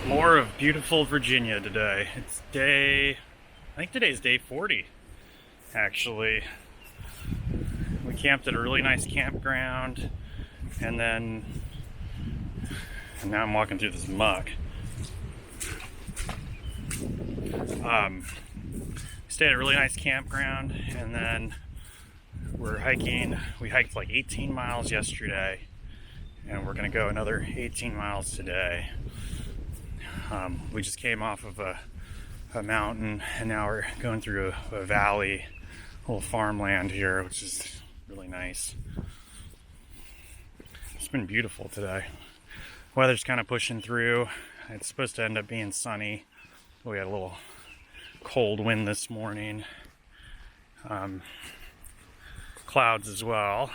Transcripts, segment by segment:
More of beautiful Virginia today. I think today's day 40, actually. We camped at a really nice campground, and now I'm walking through this muck. Stayed at a really nice campground, and then we're hiking. We hiked like 18 miles yesterday, and we're gonna go another 18 miles today. We just came off of a mountain, and now we're going through a valley, a little farmland here, which is really nice. It's been beautiful today. Weather's kind of pushing through. It's supposed to end up being sunny. We had a little cold wind this morning. Clouds as well.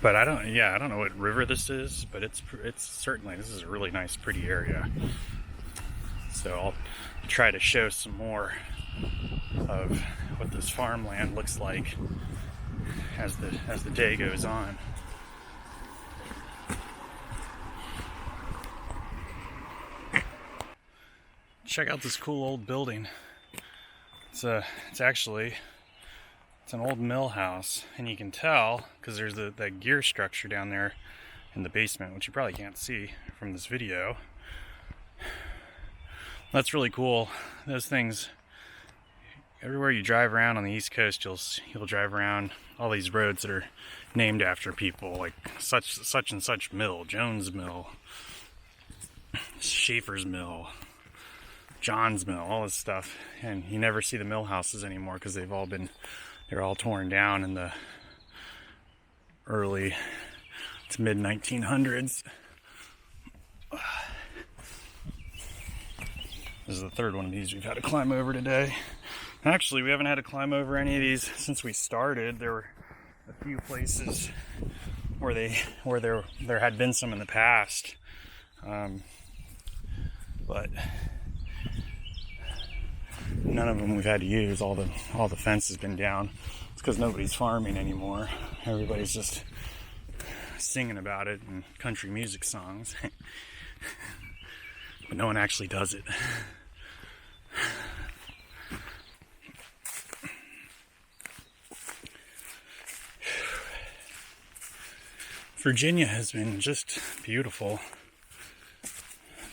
But I don't know what river this is, but it's certainly, this is a really nice, pretty area. So I'll try to show some more of what this farmland looks like as the day goes on. Check out this cool old building. It's an old mill house, and you can tell because there's that gear structure down there in the basement, which you probably can't see from this video. That's really cool. Those things, everywhere you drive around on the East Coast, you'll drive around all these roads that are named after people, like such and such mill, Jones Mill, Schaefer's Mill, John's Mill, all this stuff, and you never see the mill houses anymore because they're all torn down in the early to mid 1900s. This is the third one of these we've had to climb over today. Actually, we haven't had to climb over any of these since we started. There were a few places where there had been some in the past, but none of them we've had to use. All the fence has been down. It's because nobody's farming anymore. Everybody's just singing about it in country music songs, but no one actually does it. Virginia has been just beautiful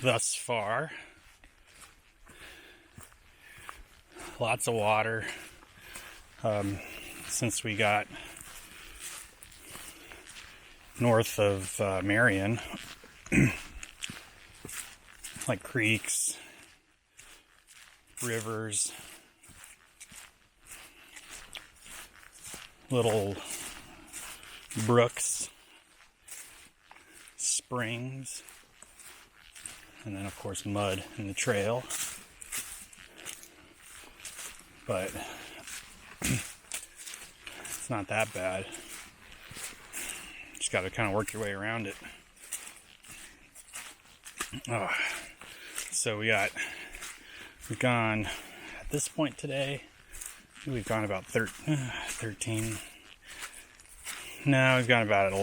thus far. Lots of water since we got north of Marion. Like creeks, rivers, little brooks, springs, and then of course mud in the trail. But it's not that bad. Just got to kind of work your way around it. Oh, so we've gone at this point today. We've gone about 13. No, we've gone about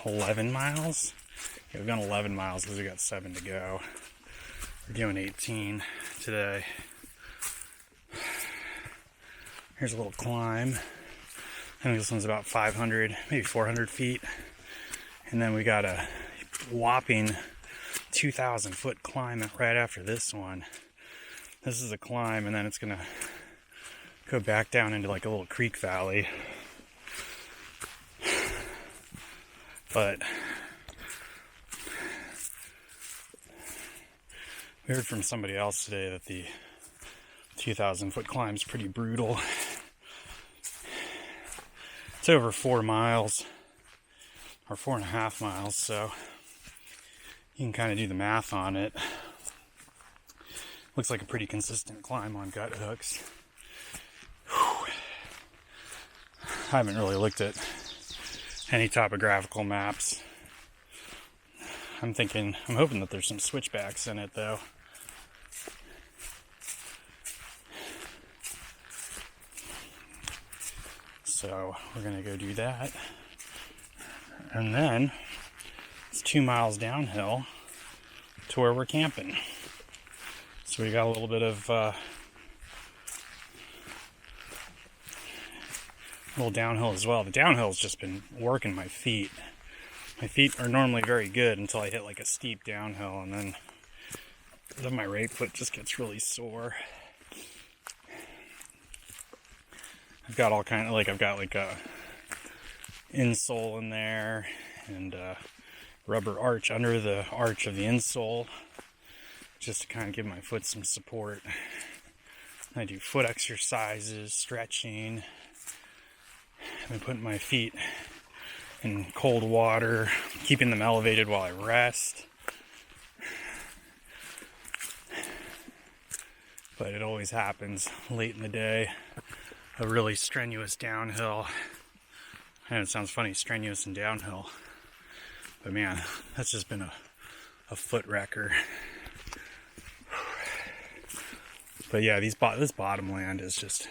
11 miles. Yeah, we've gone 11 miles because we got 7 to go. We're doing 18 today. Here's a little climb. I think this one's about 500, maybe 400 feet. And then we got a whopping 2,000 foot climb right after this one. This is a climb, and then it's gonna go back down into like a little creek valley. But we heard from somebody else today that the 2,000 foot climb is pretty brutal. It's over 4 miles, or 4.5 miles, so you can kind of do the math on it. Looks like a pretty consistent climb on gut hooks. Whew. I haven't really looked at any topographical maps. I'm hoping that there's some switchbacks in it though. So we're gonna go do that. And then it's 2 miles downhill to where we're camping. So we got a little bit of little downhill as well. The downhill's just been working my feet. My feet are normally very good until I hit like a steep downhill, and then my right foot just gets really sore. I've got all kind of I've got like a insole in there and a rubber arch under the arch of the insole, just to kind of give my foot some support. I do foot exercises, stretching. I've been putting my feet in cold water, keeping them elevated while I rest. But it always happens late in the day. A really strenuous downhill. I know it sounds funny, strenuous and downhill. But man, that's just been a foot wrecker. But yeah, this bottomland is just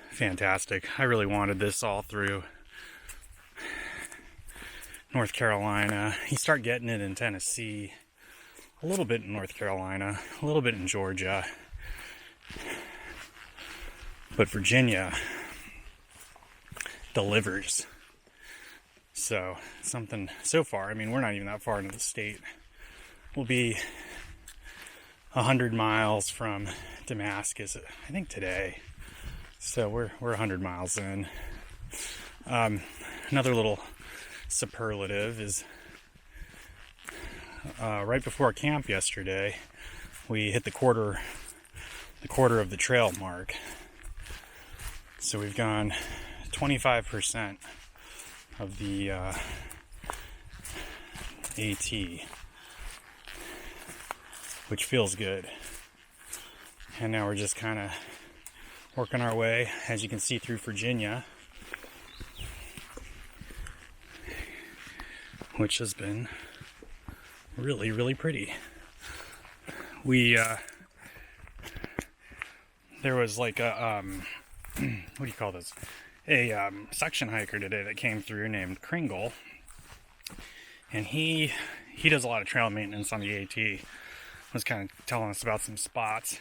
fantastic. I really wanted this all through North Carolina. You start getting it in Tennessee, a little bit in North Carolina, a little bit in Georgia. But Virginia delivers. So something so far, I mean, we're not even that far into the state. We'll be 100 miles from Damascus, I think today. So we're 100 miles in. Another little superlative is right before camp yesterday, we hit the quarter of the trail mark. So we've gone 25% of the AT, which feels good. And now we're just kind of working our way, as you can see, through Virginia, which has been really, really pretty. There was like a what do you call this? A section hiker today that came through named Kringle, and he does a lot of trail maintenance on the AT. Was kind of telling us about some spots,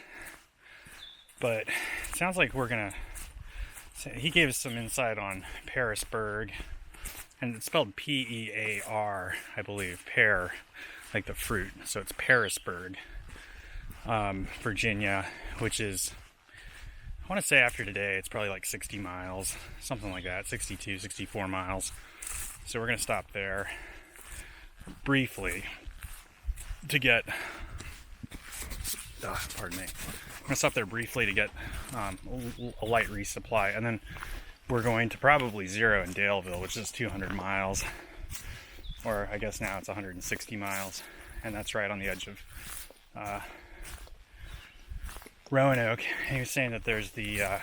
but it sounds like he gave us some insight on Pearsburg, and it's spelled P-E-A-R, I believe, pear, like the fruit, so it's Pearsburg, Virginia, which is, I want to say after today, it's probably like 60 miles, something like that, 62, 64 miles. So we're going to stop there briefly to get, pardon me, I'm going to stop there briefly to get a light resupply, and then we're going to probably zero in Daleville, which is 200 miles, or I guess now it's 160 miles, and that's right on the edge of Roanoke. And he was saying that there's I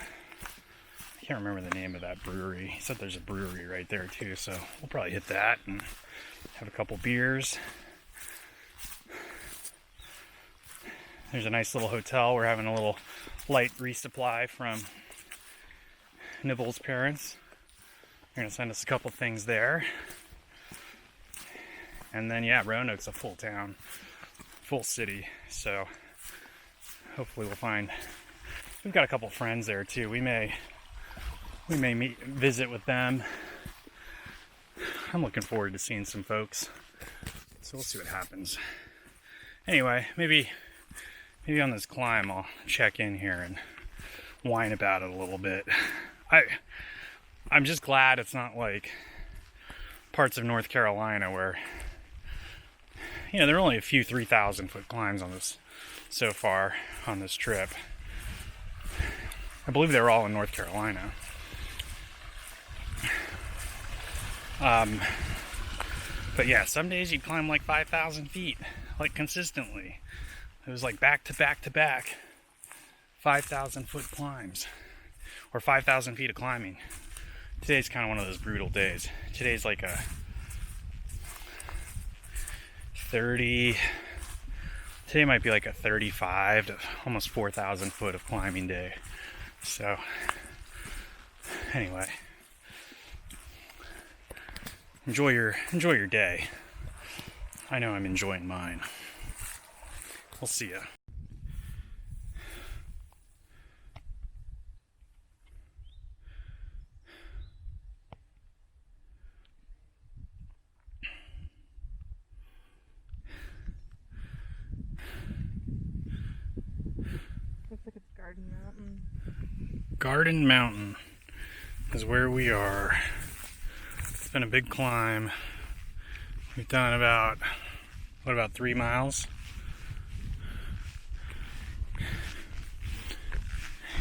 can't remember the name of that brewery. He said there's a brewery right there too, so we'll probably hit that and have a couple beers. There's a nice little hotel. We're having a little light resupply from Nibble's parents. They're going to send us a couple things there. And then, yeah, Roanoke's a full town, full city, so hopefully we've got a couple friends there too. We may visit with them. I'm looking forward to seeing some folks, so we'll see what happens. Anyway, maybe on this climb I'll check in here and whine about it a little bit. I'm just glad it's not like parts of North Carolina where, you know, there are only a few 3,000 foot climbs on this so far on this trip. I believe they're all in North Carolina. But yeah, some days you climb like 5,000 feet, like consistently. It was like back to back to back 5,000 foot climbs, or 5,000 feet of climbing. Today's kind of one of those brutal days. Today's like a 30, today might be like a 35 to almost 4,000 foot of climbing day. So Anyway, enjoy your day. I know I'm enjoying mine. We'll see ya. Looks like it's Garden Mountain. Garden Mountain is where we are. It's been a big climb. We've done about 3 miles?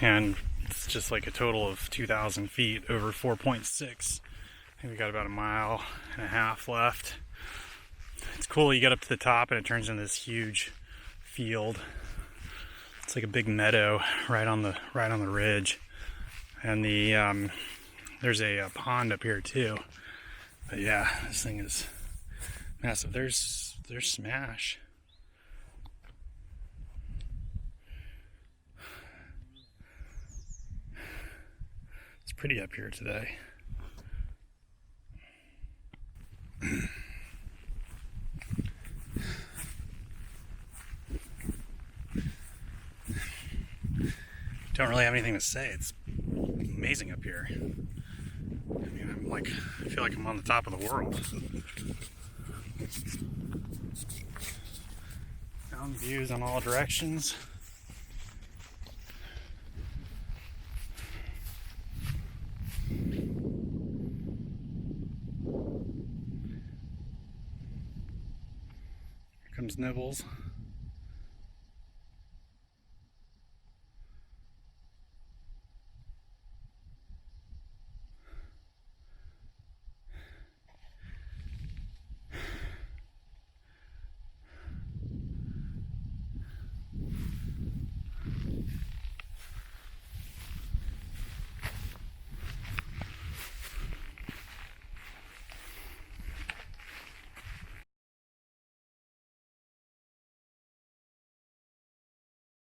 And it's just like a total of 2,000 feet over 4.6. I think we got about 1.5 miles left. It's cool, you get up to the top and it turns into this huge field. It's like a big meadow right on the ridge. And there's a pond up here too. But yeah, this thing is massive. There's Smash. It's pretty up here today. Don't really have anything to say. It's amazing up here. I mean, I feel like I'm on the top of the world. Mountain views on all directions. Here comes Nibbles.